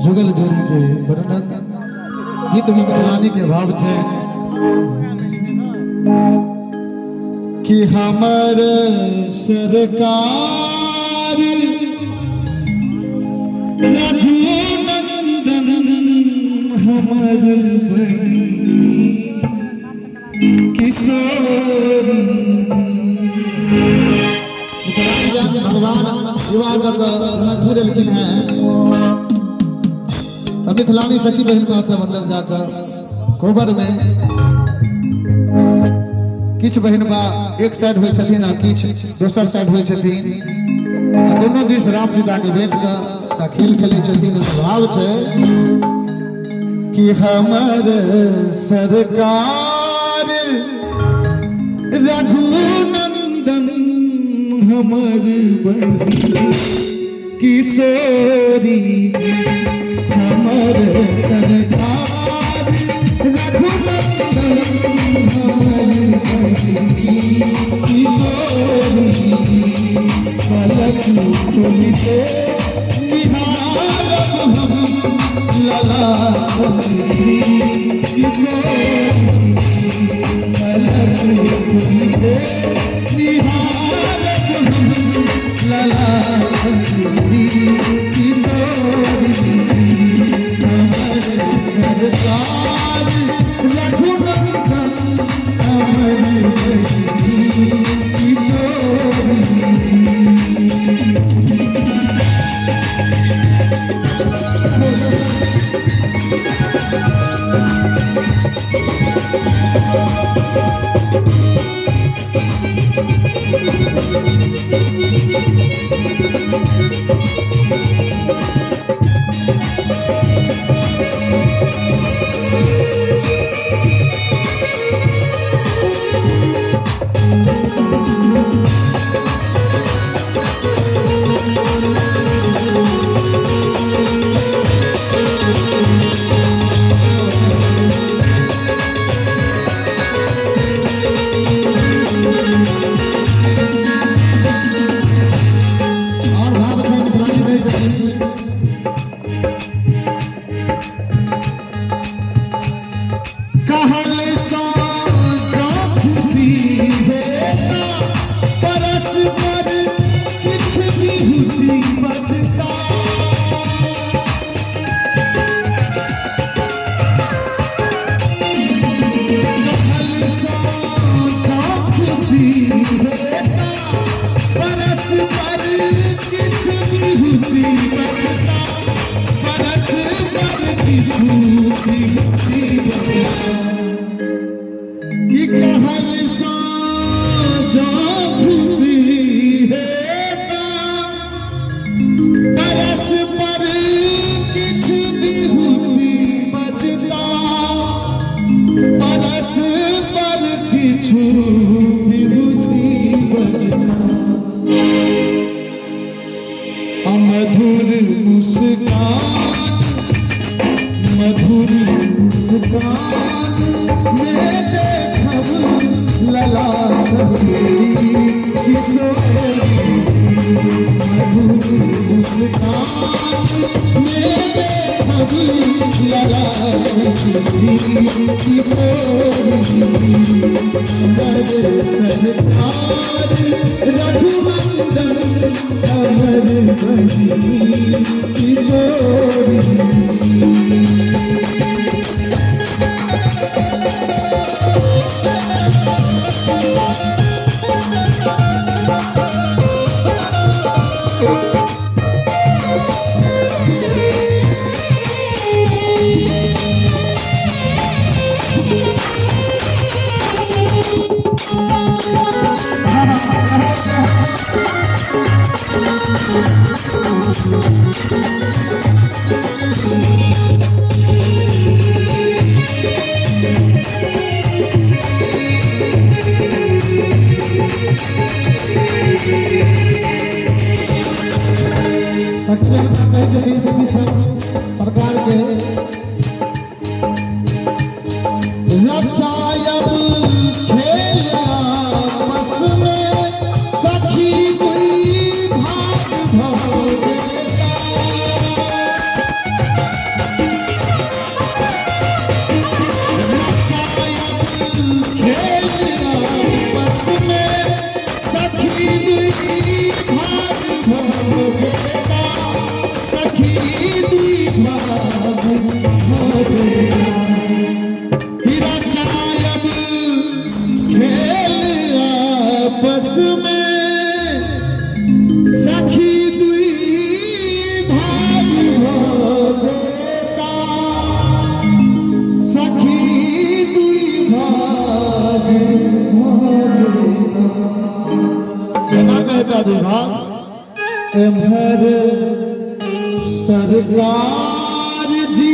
जुगल जोड़ी के वर्णन गीत में मिथिलानी के भाव छे कि हमर सरकार रघुनंदन हमर किशोर भगवान विवाह कर लेकिन है मिथिलानी सखी बहन पास अंदर जाकर कोबर में किछ बहन बा एक साइड होय छथिन आ किछ दोसर साइड होय छथिन दोनों दिस राम सीता के भेंट का खेल खेले छथिन। भाव छे कि हमर सरकार रघुनंदन हमर किशोरी हमर सरकार रघुनंदन हमर किशोरी पलक खुलते निहारब हम लला श्री किशोरी पलक खुलते निहारब हम लला श्री किशोरी हमर सरकार रघुनंदन हमर किशोरी। मधुर मुस्कान में देखब लला सखी किशोरी मधुर मुस्कान में देखब लला सखी किशोरी हमर सरकार रघुनंदन हमर किशोरी। सरकार के रचायब खेला बस में सखी कोई भाग भोगता एम्हर सरकार जी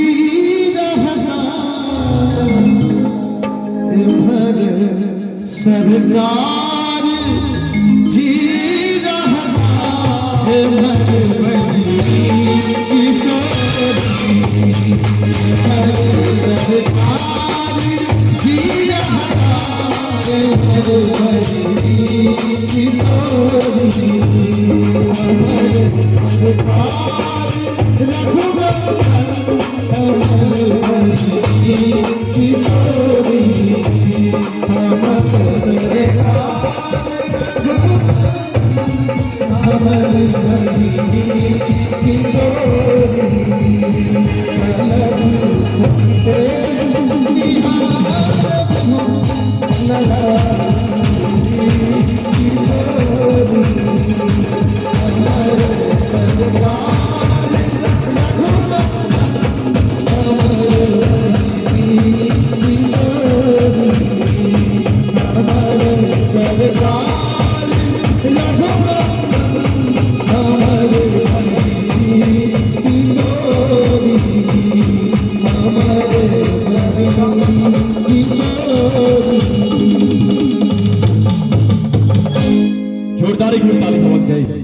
रहना एम्हर सरकार जी रहना एम्हर बनी किशोरी एम्हर सरकार जी रहना एम्हर बनी किशोरी एम्हर सरकार रघुवंशन एम्हर बनी किशोरी जोरदार एक ताली होनी चाहिए।